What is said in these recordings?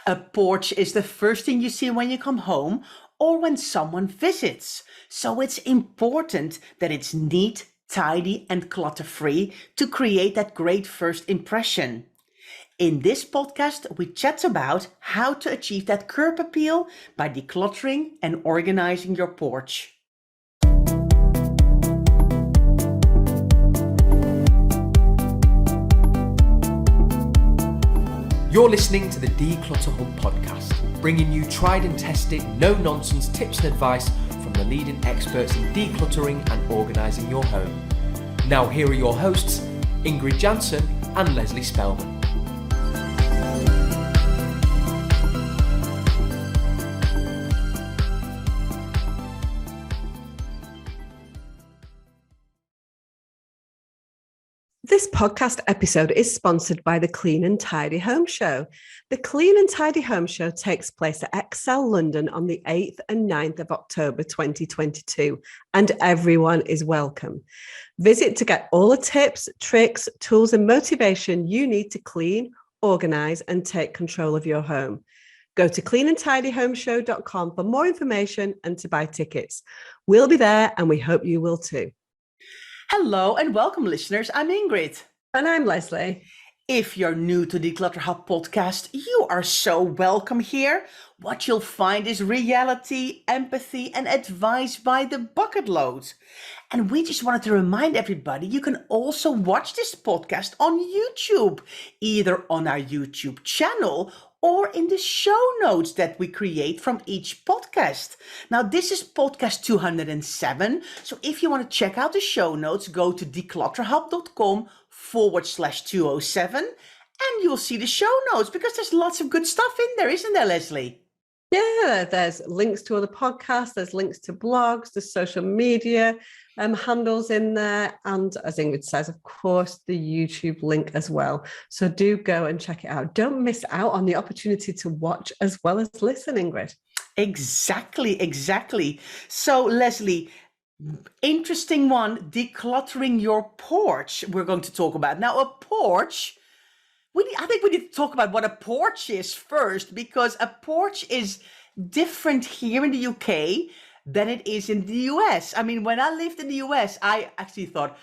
A porch is the first thing you see when you come home or when someone visits. So it's important that it's neat, tidy, and clutter-free to create that great first impression. In this podcast, we chat about how to achieve that curb appeal by decluttering and organizing your porch. You're listening to the Declutter Hub podcast, bringing you tried and tested, no-nonsense tips and advice from the leading experts in decluttering and organising your home. Now here are your hosts, Ingrid Jansen and Leslie Spellman. This podcast episode is sponsored by the Clean and Tidy Home Show. The Clean and Tidy Home Show takes place at Excel London on the 8th and 9th of October 2022, and everyone is welcome. Visit to get all the tips, tricks, tools, and motivation you need to clean, organise, and take control of your home. Go to cleanandtidyhomeshow.com for more information and to buy tickets. We'll be there, and we hope you will too. Hello and welcome, listeners. I'm Ingrid. And I'm Leslie. If you're new to the Declutter Hub podcast, you are so welcome here. What you'll find is reality, empathy, and advice by the bucket load. And we just wanted to remind everybody you can also watch this podcast on YouTube, either on our YouTube channel or in the show notes that we create from each podcast. Now, this is podcast 207. So if you want to check out the show notes, go to declutterhub.com/207 and you'll see the show notes because there's lots of good stuff in there, isn't there, Leslie? Yeah, there's links to other podcasts, there's links to blogs, there's social media handles in there. And as Ingrid says, of course, the YouTube link as well. So do go and check it out. Don't miss out on the opportunity to watch as well as listen, Ingrid. Exactly. So, Leslie, interesting one, decluttering your porch, we're going to talk about. Now, a porch, I think we need to talk about what a porch is first, because a porch is different here in the UK than it is in the US. I mean, when I lived in the US, I actually thought,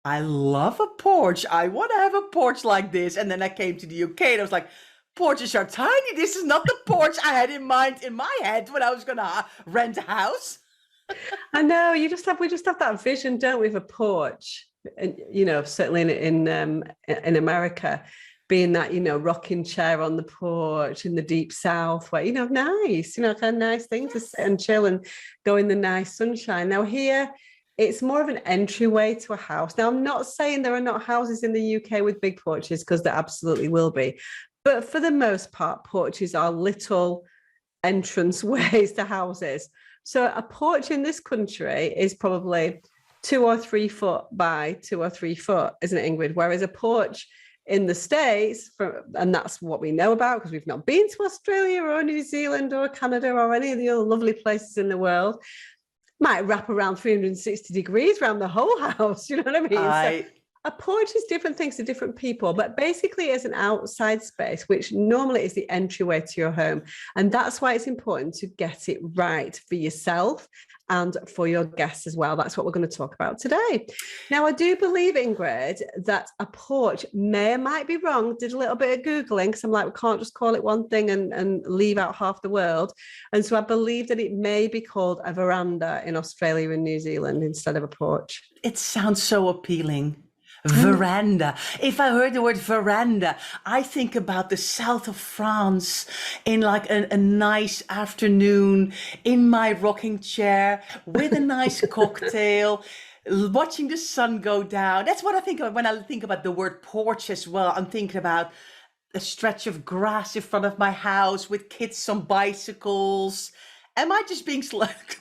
I love a porch. I want to have a porch like this. And then I came to the UK and I was like, porches are tiny. This is not the porch I had in mind in my head when I was going to rent a house. I know, we just have that vision, don't we, of a porch? And, certainly in America, being that, rocking chair on the porch in the deep south where, nice, kind of nice thing to sit and chill and go in the nice sunshine. Now here, it's more of an entryway to a house. Now, I'm not saying there are not houses in the UK with big porches, because there absolutely will be. But for the most part, porches are little entrance ways to houses. So a porch in this country is probably 2 or 3 foot by 2 or 3 foot, isn't it, Ingrid? Whereas a porch in the States, and that's what we know about because we've not been to Australia or New Zealand or Canada or any of the other lovely places in the world, might wrap around 360 degrees around the whole house. You know what I mean? So a porch is different things to different people, but basically it's an outside space, which normally is the entryway to your home. And that's why it's important to get it right for yourself and for your guests as well. That's what we're going to talk about today. Now, I do believe, Ingrid, that a porch might be wrong. Did a little bit of Googling because I'm like, we can't just call it one thing and leave out half the world. And so I believe that it may be called a veranda in Australia and New Zealand instead of a porch. It sounds so appealing. Veranda. If I heard the word veranda, I think about the south of France in like a nice afternoon in my rocking chair with a nice cocktail, watching the sun go down. That's what I think of when I think about the word porch as well. I'm thinking about a stretch of grass in front of my house with kids on bicycles. Am I just being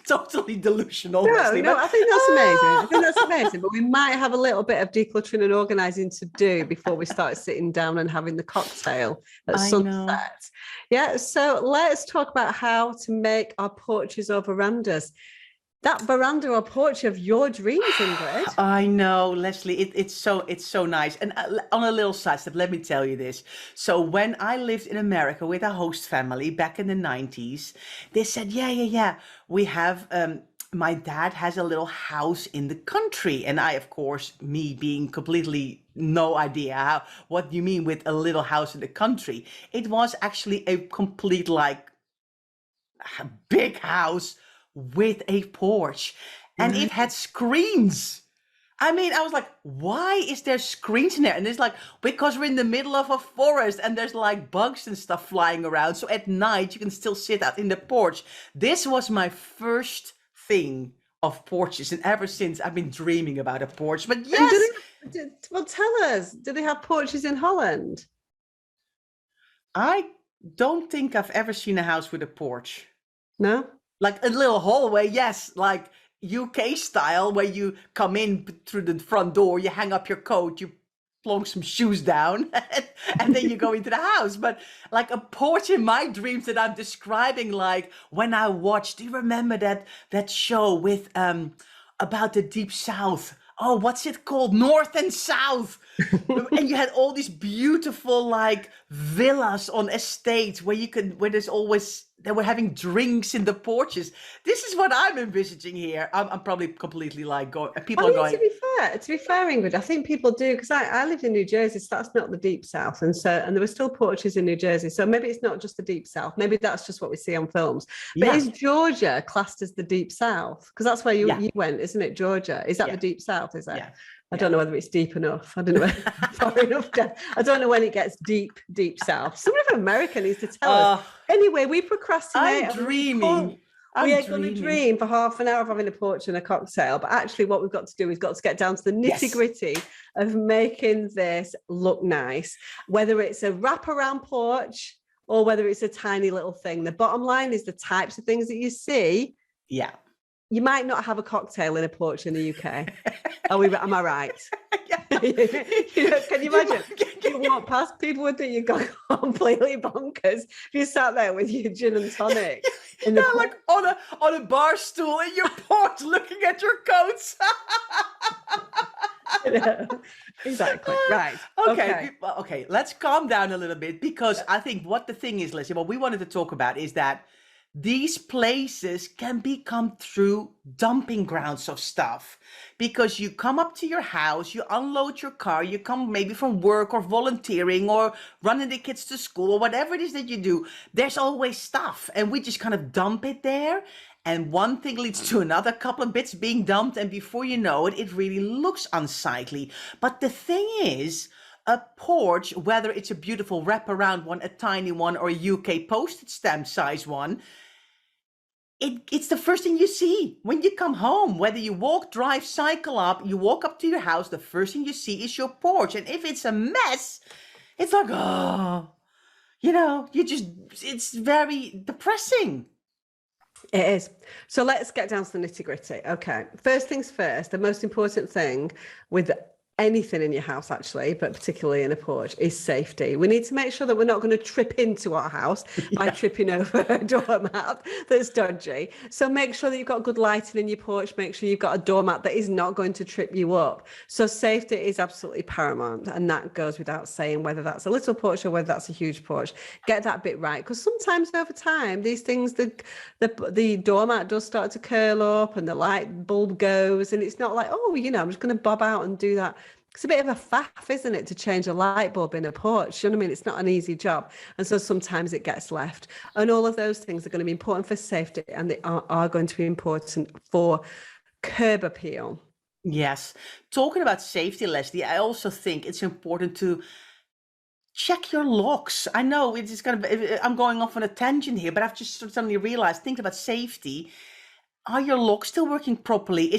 totally delusional? No, Leslie? I think that's amazing. But we might have a little bit of decluttering and organising to do before we start sitting down and having the cocktail at sunset. Yeah, so let's talk about how to make our porches or verandas. That veranda or porch of your dreams, Ingrid. I know, Leslie. It's so nice. And on a little side step, let me tell you this. So when I lived in America with a host family back in the 90s, they said, yeah. We have my dad has a little house in the country, and I, of course, me being completely no idea what you mean with a little house in the country. It was actually a complete like big house with a porch, and it had screens. I mean, I was like, why is there screens in there? And it's like, because we're in the middle of a forest and there's like bugs and stuff flying around. So at night you can still sit out in the porch. This was my first thing of porches. And ever since I've been dreaming about a porch. But And yes, well, tell us, do they have porches in Holland? I don't think I've ever seen a house with a porch. No? Like a little hallway, yes, like UK style, where you come in through the front door, you hang up your coat, you plonk some shoes down, and then you go into the house. But like a porch in my dreams that I'm describing, like when I watched, do you remember that show with about the deep south? Oh, what's it called? North and South. And you had all these beautiful like villas on estates where there's always, they were having drinks in the porches. This is what I'm envisaging here. I'm probably completely like going, people I are mean, going, to be fair, Ingrid, I think people do, because I lived in New Jersey, so that's not the deep south, and there were still porches in New Jersey. So maybe it's not just the deep south. Maybe that's just what we see on films. But yeah, is Georgia classed as the deep south? Because that's where yeah, you went, isn't it? Georgia, is that the yeah, deep south? Is it? yeah, I yeah. don't know whether it's deep enough. I don't know far enough down. I don't know when it gets deep south. Someone from America needs to tell us. Anyway, we procrastinate. I'm dreaming. I'm We are going to dreaming. dream for half an hour of having a porch and a cocktail, but actually what we've got to do is got to get down to the nitty gritty of making this look nice, whether it's a wraparound porch or whether it's a tiny little thing. The bottom line is the types of things that you see. Yeah. You might not have a cocktail in a porch in the UK. Am I right? Can you imagine? You walk past, people would think you got completely bonkers if you sat there with your gin and tonic. Like on a bar stool in your porch looking at your coats. Exactly. Right. Okay, let's calm down a little bit, because I think what the thing is, Leslie, what we wanted to talk about is that these places can become true dumping grounds of stuff, because you come up to your house, you unload your car, you come maybe from work or volunteering or running the kids to school or whatever it is that you do. There's always stuff, and we just kind of dump it there. And one thing leads to another, couple of bits being dumped, and before you know it, it really looks unsightly. But the thing is, a porch, whether it's a beautiful wraparound one, a tiny one, or a UK postage stamp size one, it's the first thing you see when you come home. Whether you walk, drive, cycle up, you walk up to your house, the first thing you see is your porch. And if it's a mess, it's like, oh, it's very depressing. It is. So let's get down to the nitty gritty. Okay. First things first, the most important thing with anything in your house, actually, but particularly in a porch, is safety. We need to make sure that we're not going to trip into our house by tripping over a doormat that's dodgy. So make sure that you've got good lighting in your porch. Make sure you've got a doormat that is not going to trip you up. So safety is absolutely paramount, and that goes without saying, whether that's a little porch or whether that's a huge porch. Get that bit right, because sometimes over time these things, the doormat does start to curl up and the light bulb goes, and it's not like, oh, I'm just going to bob out and do that. It's a bit of a faff, isn't it, to change a light bulb in a porch? You know what I mean? It's not an easy job. And so sometimes it gets left. And all of those things are going to be important for safety, and they are going to be important for curb appeal. Yes. Talking about safety, Leslie, I also think it's important to check your locks. I know it's just I'm going off on a tangent here, but I've just suddenly realized, thinking about safety. Are your locks still working properly?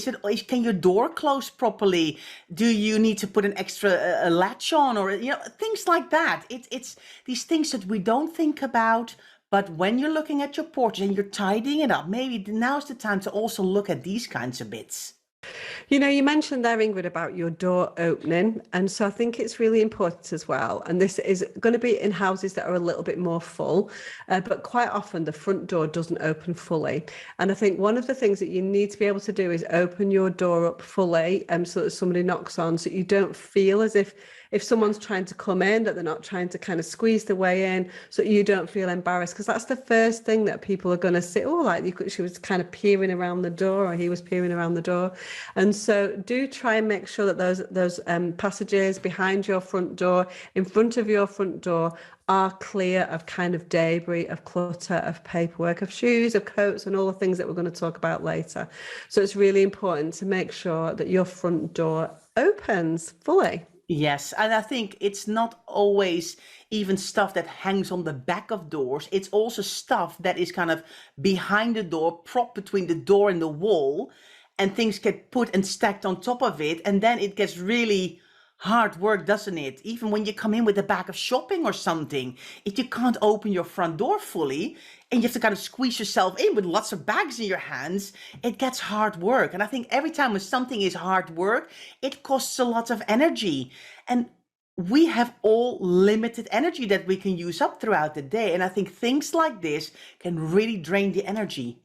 Can your door close properly? Do you need to put an extra a latch on, or things like that? It's these things that we don't think about. But when you're looking at your porch and you're tidying it up, maybe now's the time to also look at these kinds of bits. You know, you mentioned there, Ingrid, about your door opening. And so I think it's really important as well. And this is going to be in houses that are a little bit more full, but quite often the front door doesn't open fully. And I think one of the things that you need to be able to do is open your door up fully so that somebody knocks on, so you don't feel as if someone's trying to come in, that they're not trying to kind of squeeze their way in, so you don't feel embarrassed, because that's the first thing that people are going to say, oh, like she was kind of peering around the door, or he was peering around the door. And so do try and make sure that those passages behind your front door, in front of your front door, are clear of kind of debris, of clutter, of paperwork, of shoes, of coats, and all the things that we're going to talk about later. So it's really important to make sure that your front door opens fully. Yes, and I think it's not always even stuff that hangs on the back of doors. It's also stuff that is kind of behind the door, propped between the door and the wall, and things get put and stacked on top of it, and then it gets really hard work, doesn't it? Even when you come in with a bag of shopping or something, if you can't open your front door fully and you have to kind of squeeze yourself in with lots of bags in your hands, it gets hard work. And I think every time when something is hard work, it costs a lot of energy. And we have all limited energy that we can use up throughout the day. And I think things like this can really drain the energy.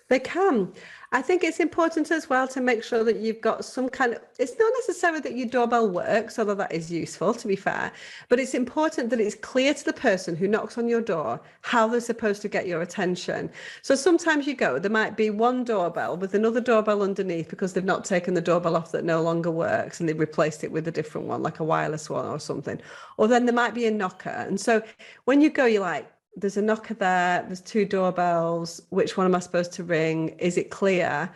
They can. I think it's important as well to make sure that you've got some kind of, it's not necessarily that your doorbell works, although that is useful, to be fair, but it's important that it's clear to the person who knocks on your door how they're supposed to get your attention. So sometimes there might be one doorbell with another doorbell underneath because they've not taken the doorbell off that no longer works and they've replaced it with a different one, like a wireless one or something. Or then there might be a knocker. And so when you go, you're like, there's a knocker there, there's two doorbells, which one am I supposed to ring? Is it clear?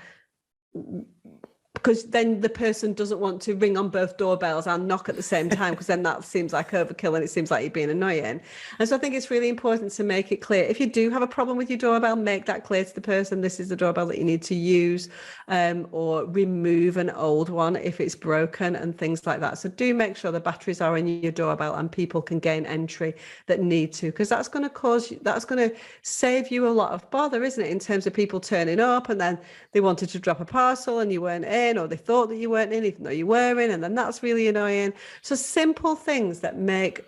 Because then the person doesn't want to ring on both doorbells and knock at the same time, because then that seems like overkill and it seems like you're being annoying. And so I think it's really important to make it clear. If you do have a problem with your doorbell, make that clear to the person. This is the doorbell that you need to use, or remove an old one if it's broken and things like that. So do make sure the batteries are in your doorbell and people can gain entry that need to, because that's going to save you a lot of bother, isn't it? In terms of people turning up and then they wanted to drop a parcel and you weren't in, or they thought that you weren't in even though you were in, and then that's really annoying. So simple things that make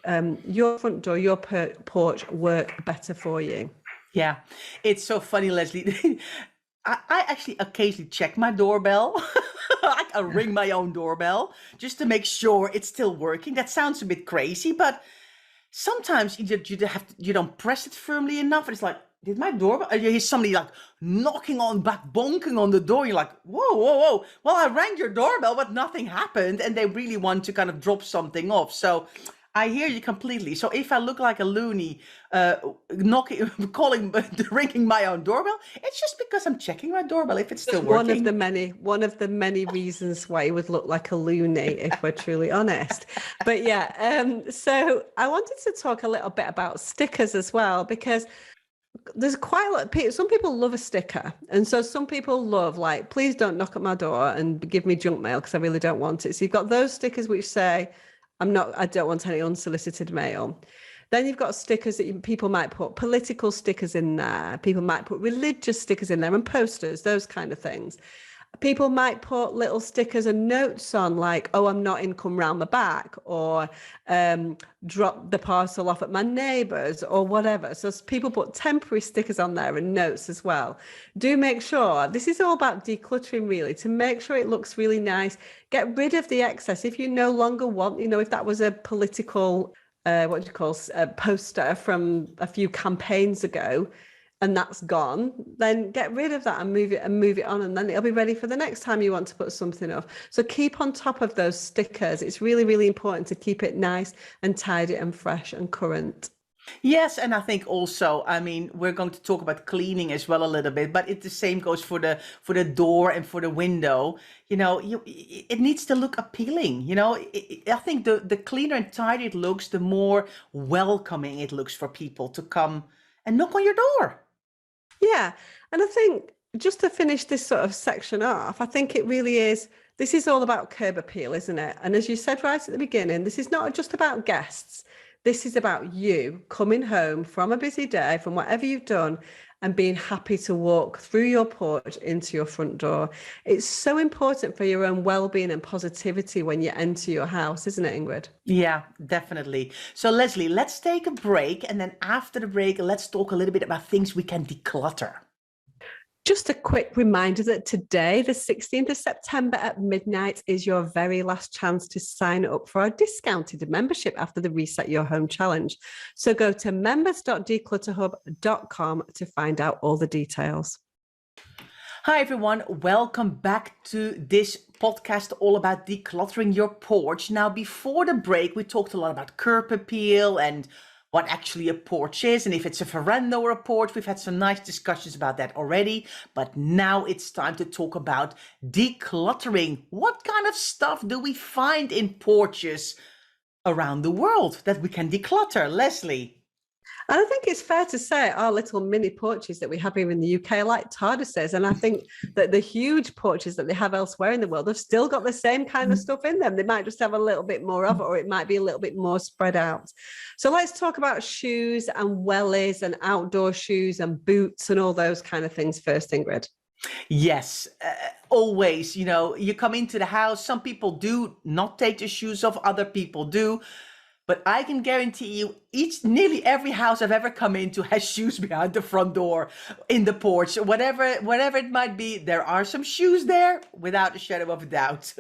your front door, your porch work better for you. Yeah, it's so funny, Leslie. I actually occasionally check my doorbell. I ring my own doorbell just to make sure it's still working. That sounds a bit crazy, but sometimes you don't press it firmly enough, and it's like, did my doorbell? You hear somebody like knocking on back, bonking on the door. You're like, whoa, whoa, whoa. Well, I rang your doorbell, but nothing happened, and they really want to kind of drop something off. So I hear you completely. So if I look like a loony, ringing my own doorbell, it's just because I'm checking my doorbell if it's still working. One of the many reasons why you would look like a loony, if we're truly honest. But yeah, so I wanted to talk a little bit about stickers as well, because there's quite a lot of people. Some people love a sticker, and so some people love, like, please don't knock at my door and give me junk mail because I really don't want it. So you've got those stickers which say, I don't want any unsolicited mail. Then you've got stickers that people might put political stickers in there. People might put religious stickers in there, and posters, those kind of things. People might put little stickers and notes on, like, oh, I'm not in, come round the back, or drop the parcel off at my neighbour's, or whatever. So people put temporary stickers on there and notes as well. Do make sure, this is all about decluttering really, to make sure it looks really nice. Get rid of the excess. If you no longer want, if that was a political, poster from a few campaigns ago, and that's gone, then get rid of that and move it on, and then it'll be ready for the next time you want to put something up. So keep on top of those stickers. It's really, really important to keep it nice and tidy and fresh and current. Yes, and I think also, we're going to talk about cleaning as well a little bit, but the same goes for the door and for the window. It needs to look appealing. I think the cleaner and tidier it looks, the more welcoming it looks for people to come and knock on your door. Yeah. And I think, just to finish this sort of section off, I think it really is, this is all about curb appeal, isn't it? And as you said right at the beginning, this is not just about guests. This is about you coming home from a busy day, from whatever you've done, and being happy to walk through your porch into your front door. It's so important for your own well-being and positivity when you enter your house, isn't it, Ingrid? Yeah, definitely. So Leslie, let's take a break. And then after the break, let's talk a little bit about things we can declutter. Just a quick reminder that today, the 16th of September at midnight, is your very last chance to sign up for our discounted membership after the Reset Your Home Challenge. So go to members.declutterhub.com to find out all the details. Hi, everyone. Welcome back to this podcast all about decluttering your porch. Now, before the break, we talked a lot about curb appeal and what actually a porch is, and if it's a veranda or a porch. We've had some nice discussions about that already, but now it's time to talk about decluttering. What kind of stuff do we find in porches around the world that we can declutter? Leslie? And I think it's fair to say our little mini porches that we have here in the UK are like TARDISes. And I think that the huge porches that they have elsewhere in the world have still got the same kind of stuff in them. They might just have a little bit more of it, or it might be a little bit more spread out. So let's talk about shoes and wellies and outdoor shoes and boots and all those kind of things first, Ingrid. Yes, always. You come into the house, some people do not take the shoes off, other people do. But I can guarantee you, nearly every house I've ever come into has shoes behind the front door, in the porch, whatever it might be. There are some shoes there, without a shadow of a doubt.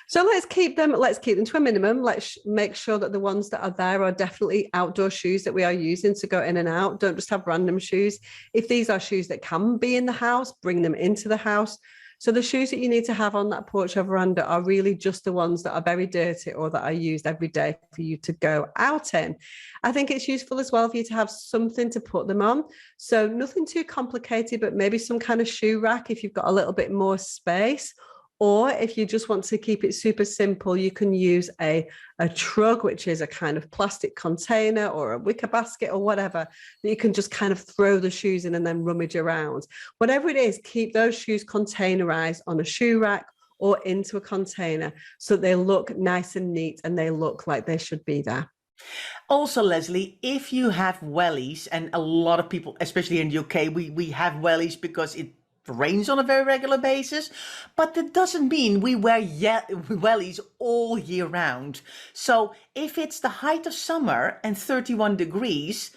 So let's keep them to a minimum. Let's make sure that the ones that are there are definitely outdoor shoes that we are using to go in and out. Don't just have random shoes. If these are shoes that can be in the house, bring them into the house. So the shoes that you need to have on that porch or veranda are really just the ones that are very dirty or that are used every day for you to go out in. I think it's useful as well for you to have something to put them on. So nothing too complicated, but maybe some kind of shoe rack if you've got a little bit more space. Or if you just want to keep it super simple, you can use a trug, which is a kind of plastic container or a wicker basket or whatever, that you can just kind of throw the shoes in and then rummage around. Whatever it is, keep those shoes containerized on a shoe rack or into a container so they look nice and neat and they look like they should be there. Also, Leslie, if you have wellies, and a lot of people, especially in the UK, we have wellies because it rains on a very regular basis, but that doesn't mean we wear wellies all year round. So if it's the height of summer and 31 degrees,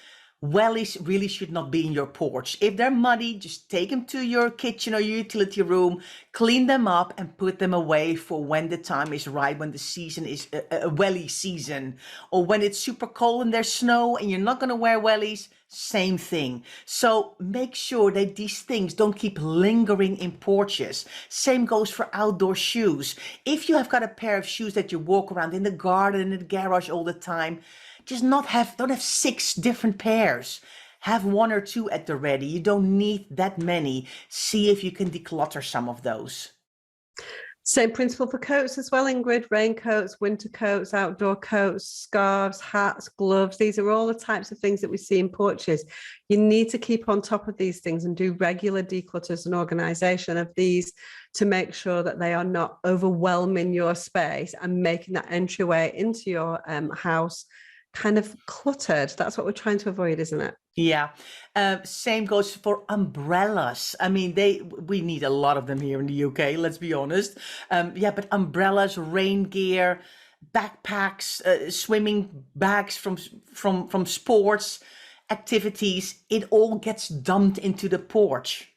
wellies really should not be in your porch. If they're muddy, just take them to your kitchen or your utility room, clean them up and put them away for when the time is right, when the season is a welly season, or when it's super cold and there's snow and you're not going to wear wellies. Same thing. So make sure that these things don't keep lingering in porches. Same goes for outdoor shoes. If you have got a pair of shoes that you walk around in the garden, in the garage all the time, don't have 6 different pairs. Have 1 or 2 at the ready. You don't need that many. See if you can declutter some of those. Same principle for coats as well, Ingrid. Raincoats, winter coats, outdoor coats, scarves, hats, gloves. These are all the types of things that we see in porches. You need to keep on top of these things and do regular declutters and organization of these to make sure that they are not overwhelming your space and making that entryway into your house kind of cluttered. That's what we're trying to avoid, isn't it? Yeah. Same goes for umbrellas. I mean, we need a lot of them here in the UK, let's be honest. But umbrellas, rain gear, backpacks, swimming bags from sports activities, it all gets dumped into the porch.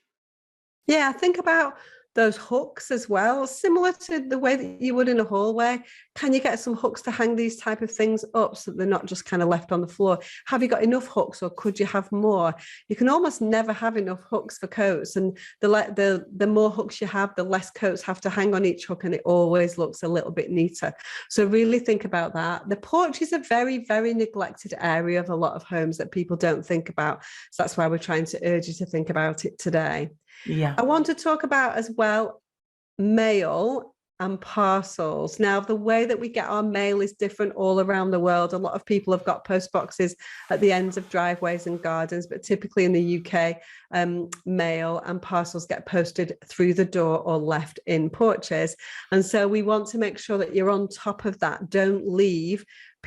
Yeah, think about those hooks as well, similar to the way that you would in a hallway. Can you get some hooks to hang these type of things up so that they're not just kind of left on the floor? Have you got enough hooks, or could you have more? You can almost never have enough hooks for coats, and the more hooks you have, the less coats have to hang on each hook, and it always looks a little bit neater. So really think about that. The porch is a very, very neglected area of a lot of homes that people don't think about. So that's why we're trying to urge you to think about it today. Yeah. I want to talk about as well mail and parcels. Now, the way that we get our mail is different all around the world. A lot of people have got post boxes at the ends of driveways and gardens, but typically in the UK, mail and parcels get posted through the door or left in porches. And so we want to make sure that you're on top of that. Don't leave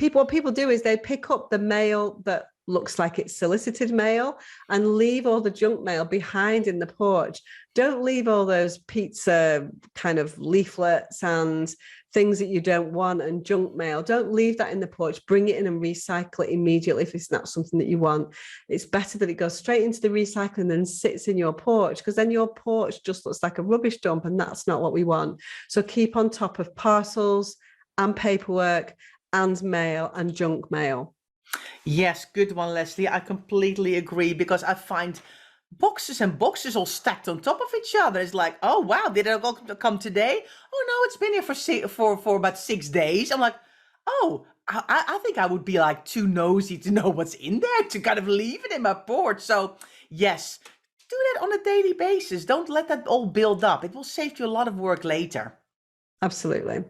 what people do is they pick up the mail that looks like it's solicited mail and leave all the junk mail behind in the porch. Don't leave all those pizza kind of leaflets and things that you don't want and junk mail. Don't leave that in the porch. Bring it in and recycle it immediately if it's not something that you want. It's better that it goes straight into the recycling than sits in your porch, because then your porch just looks like a rubbish dump, and that's not what we want. So keep on top of parcels and paperwork and mail and junk mail. Yes, good one, Leslie. I completely agree, because I find boxes and boxes all stacked on top of each other. It's like, oh wow, did it all come today? Oh no, it's been here for about 6 days. I'm like, oh, I think I would be like too nosy to know what's in there to kind of leave it in my porch. So yes, do that on a daily basis. Don't let that all build up. It will save you a lot of work later. Absolutely.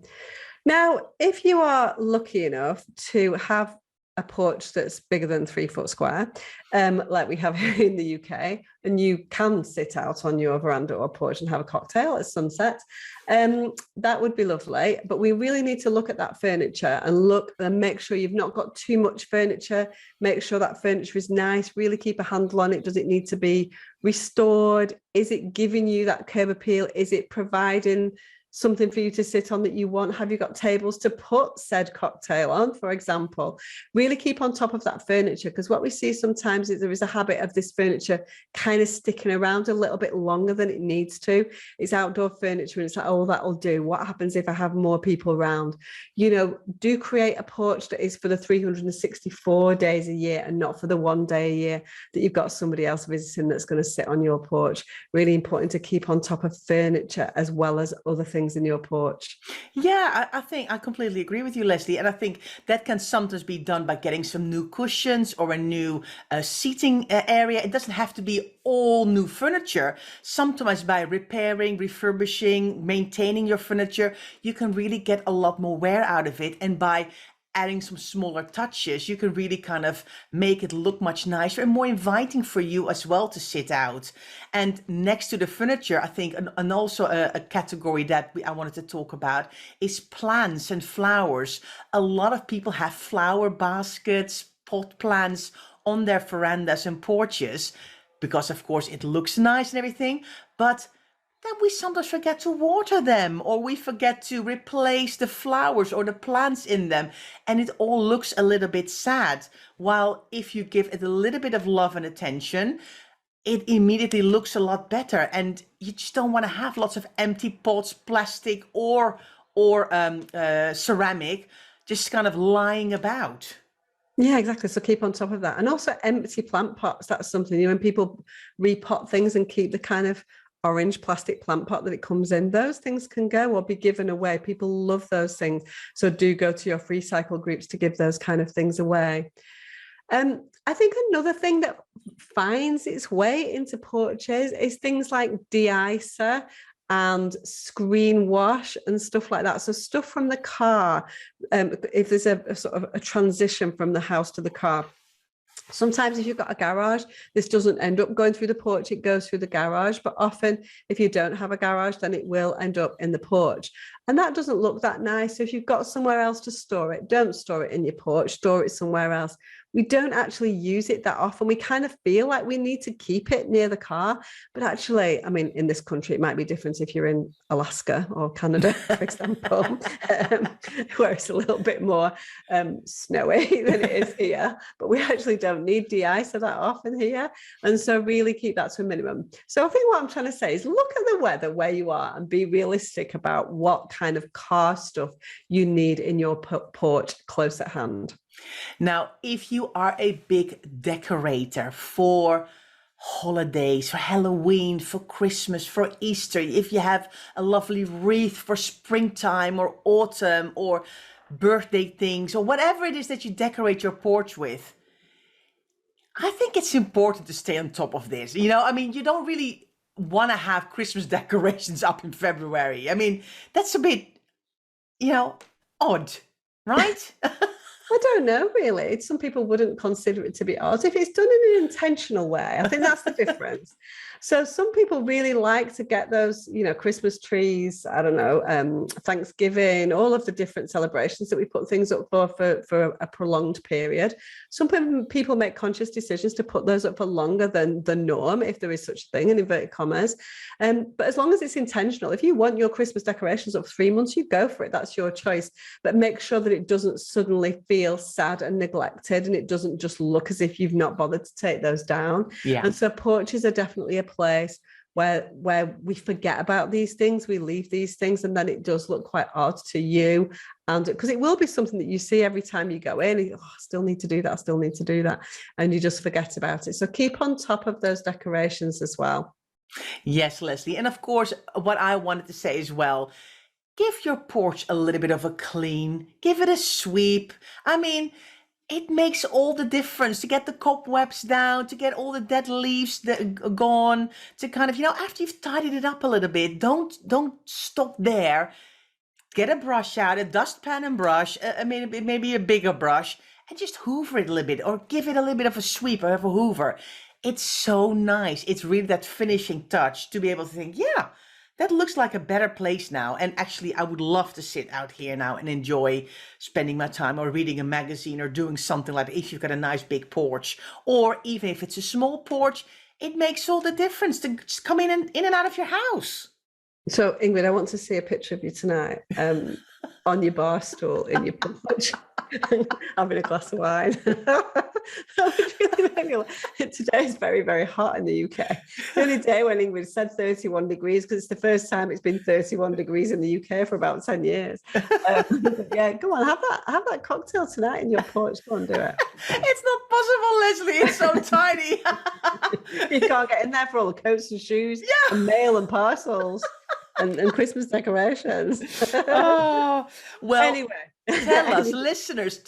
Now, if you are lucky enough to have a porch that's bigger than 3 foot square, like we have here in the UK, and you can sit out on your veranda or porch and have a cocktail at sunset, that would be lovely. But we really need to look at that furniture and look and make sure you've not got too much furniture. Make sure that furniture is nice. Really keep a handle on it. Does it need to be restored? Is it giving you that curb appeal? Is it providing something for you to sit on that you want? Have you got tables to put said cocktail on, for example? Really keep on top of that furniture, because what we see sometimes is there is a habit of this furniture kind of sticking around a little bit longer than it needs to. It's outdoor furniture and it's like, oh, that'll do. What happens if I have more people around? Do create a porch that is for the 364 days a year and not for the 1 day a year that you've got somebody else visiting that's going to sit on your porch. Really important to keep on top of furniture as well as other things in your porch. Yeah, I think I completely agree with you, Leslie. And I think that can sometimes be done by getting some new cushions or a new seating area. It doesn't have to be all new furniture. Sometimes by repairing, refurbishing, maintaining your furniture, you can really get a lot more wear out of it. And by adding some smaller touches, you can really kind of make it look much nicer and more inviting for you as well to sit out. And next to the furniture, I think, and also a category that I wanted to talk about is plants and flowers. A lot of people have flower baskets, pot plants on their verandas and porches because, of course, it looks nice and everything, but then we sometimes forget to water them, or we forget to replace the flowers or the plants in them, and it all looks a little bit sad. While if you give it a little bit of love and attention, it immediately looks a lot better, and you just don't want to have lots of empty pots, plastic or ceramic, just kind of lying about. Yeah, exactly. So keep on top of that. And also empty plant pots. That's something, when people repot things and keep the kind of orange plastic plant pot that it comes in, those things can go or be given away. People love those things. So do go to your free cycle groups to give those kind of things away. I think another thing that finds its way into porches is things like de-icer and screen wash and stuff like that. So stuff from the car, if there's a sort of a transition from the house to the car. Sometimes if you've got a garage, this doesn't end up going through the porch, it goes through the garage. But often if you don't have a garage, then it will end up in the porch. And that doesn't look that nice. So if you've got somewhere else to store it, don't store it in your porch, store it somewhere else. We don't actually use it that often. We kind of feel like we need to keep it near the car. But actually, I mean, in this country, it might be different if you're in Alaska or Canada, for example, where it's a little bit more snowy than it is here. But we actually don't need de-icer that often here. And so really keep that to a minimum. So I think what I'm trying to say is look at the weather where you are and be realistic about what kind of car stuff you need in your porch close at hand. Now, if you are a big decorator for holidays, for Halloween, for Christmas, for Easter, if you have a lovely wreath for springtime or autumn or birthday things or whatever it is that you decorate your porch with, I think it's important to stay on top of this. I mean, you don't really want to have Christmas decorations up in February. I mean, that's a bit, odd, right? I don't know, really. Some people wouldn't consider it to be art if it's done in an intentional way. I think that's the difference. So some people really like to get those, Christmas trees, I don't know, Thanksgiving, all of the different celebrations that we put things up for a prolonged period. Some people make conscious decisions to put those up for longer than the norm, if there is such a thing, in inverted commas. But as long as it's intentional, if you want your Christmas decorations up 3 months, you go for it. That's your choice. But make sure that it doesn't suddenly feel sad and neglected, and it doesn't just look as if you've not bothered to take those down. Yeah. And so porches are definitely a place where we forget about these things, we leave these things, and then it does look quite odd to you. And because it will be something that you see every time you go in, I still need to do that, I still need to do that, and you just forget about it. So keep on top of those decorations as well. Yes, Leslie. And of course, what I wanted to say as well, give your porch a little bit of a clean, give it a sweep. I mean, it makes all the difference to get the cobwebs down, to get all the dead leaves gone, to kind of, after you've tidied it up a little bit, don't stop there. Get a brush out, a dustpan and brush, maybe a bigger brush, and just hoover it a little bit, or give it a little bit of a sweep or have a hoover. It's so nice. It's really that finishing touch to be able to think, yeah, that looks like a better place now. And actually, I would love to sit out here now and enjoy spending my time or reading a magazine or doing something like that if you've got a nice big porch. Or even if it's a small porch, it makes all the difference to just come in and out of your house. So, Ingrid, I want to see a picture of you tonight on your bar stool in your porch, having a glass of wine. Today is very, very hot in the UK. The only day when Ingrid said 31 degrees, because it's the first time it's been 31 degrees in the UK for about 10 years. Yeah, go on, have that cocktail tonight in your porch. Go on, do it. It's not possible, Leslie. It's so tiny. You can't get in there for all the coats and shoes, and mail and parcels. And Christmas decorations. Oh, well, anyway, tell us, listeners,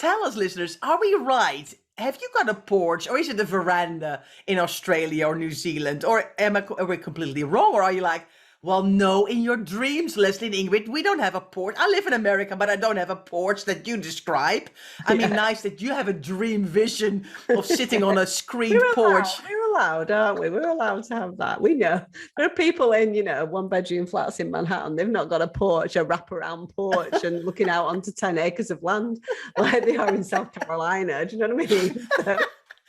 are we right? Have you got a porch, or is it a veranda in Australia or New Zealand? Or are we completely wrong? Or are you like, well, no, in your dreams, Leslie and Ingrid, we don't have a porch. I live in America, but I don't have a porch that you describe. I mean, nice that you have a dream vision of sitting on a screened porch. We're allowed, aren't we? We're allowed to have that. We know there are people in, one-bedroom flats in Manhattan. They've not got a porch, a wraparound porch, and looking out onto 10 acres of land like they are in South Carolina. Do you know what I mean? So,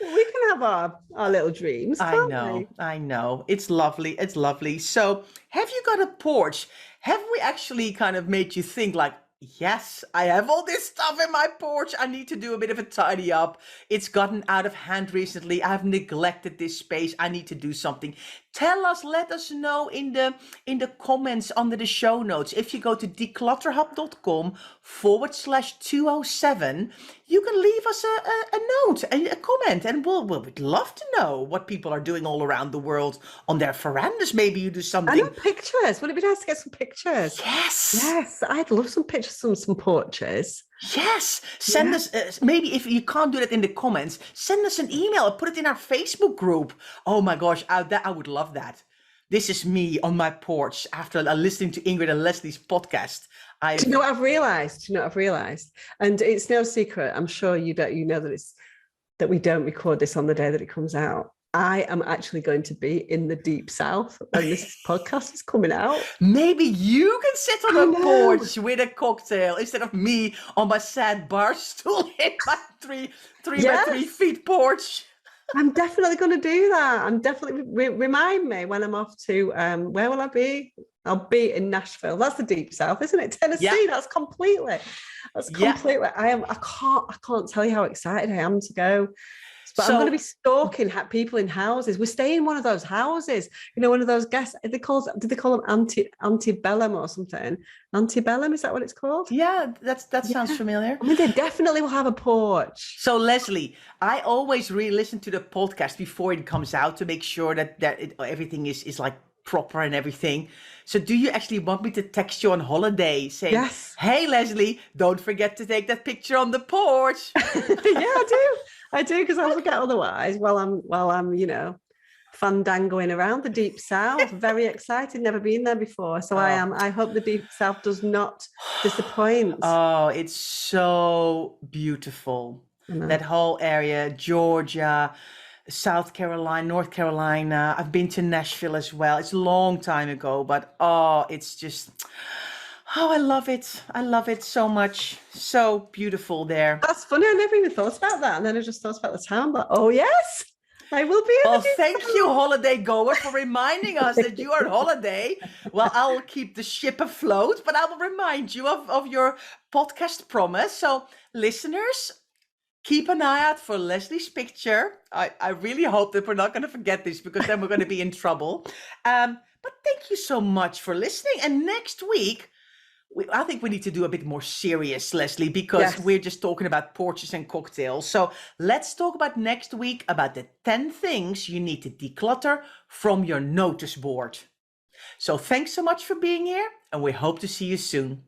we can have our little dreams. I know. It's lovely. So, have you got a porch? Have we actually kind of made you think like, yes, I have all this stuff in my porch. I need to do a bit of a tidy up. It's gotten out of hand recently. I've neglected this space. I need to do something. Tell us, let us know in the comments under the show notes. If you go to declutterhub.com/207, you can leave us a note, a comment, and we'd love to know what people are doing all around the world on their verandas. Maybe you do something. I know, pictures. Would it be nice to get some pictures? Yes, I'd love some pictures from some porches. Yes, send us, maybe if you can't do that in the comments, send us an email or put it in our Facebook group. Oh my gosh, I would love that. This is me on my porch after listening to Ingrid and Leslie's podcast. Do you know what I've realized? And it's no secret. I'm sure you know that we don't record this on the day that it comes out. I am actually going to be in the deep south when this podcast is coming out. Maybe you can sit on a porch with a cocktail instead of me on my sad bar stool in my three by 3 feet porch. I'm definitely going to do that. I'm definitely remind me when I'm off to where will I be? I'll be in Nashville. That's the deep south, isn't it? Tennessee. Yeah. That's completely. I can't tell you how excited I am to go. But I'm going to be stalking people in houses. We're staying in one of those houses, one of those guests. Did they call them antebellum or something? Antebellum, is that what it's called? Yeah, that sounds familiar. I mean, they definitely will have a porch. So Leslie, I always re-listen to the podcast before it comes out to make sure that everything is like proper and everything. So do you actually want me to text you on holiday saying, yes, hey Leslie, don't forget to take that picture on the porch? Yeah, I do, because I'll forget otherwise while I'm fandangoing around the deep south. Very excited, never been there before. So I am. I hope the deep south does not disappoint. Oh, it's so beautiful. That whole area, Georgia, South Carolina, North Carolina. I've been to Nashville as well. It's a long time ago, but it's just, I love it. I love it so much. So beautiful there. That's funny. I never even thought about that. And then I just thought about the town. But oh yes, I will be. Well, thank you, holiday goer, for reminding us that you are on holiday. Well, I'll keep the ship afloat, but I will remind you of your podcast promise. So listeners, keep an eye out for Leslie's picture. I really hope that we're not going to forget this, because then we're going to be in trouble. But thank you so much for listening. And next week, I think we need to do a bit more serious, Leslie, because we're just talking about porches and cocktails. So let's talk about next week about the 10 things you need to declutter from your notice board. So thanks so much for being here, and we hope to see you soon.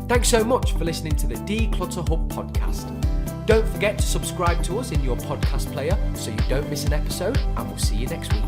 Thanks so much for listening to the Declutter Hub podcast. Don't forget to subscribe to us in your podcast player so you don't miss an episode, and we'll see you next week.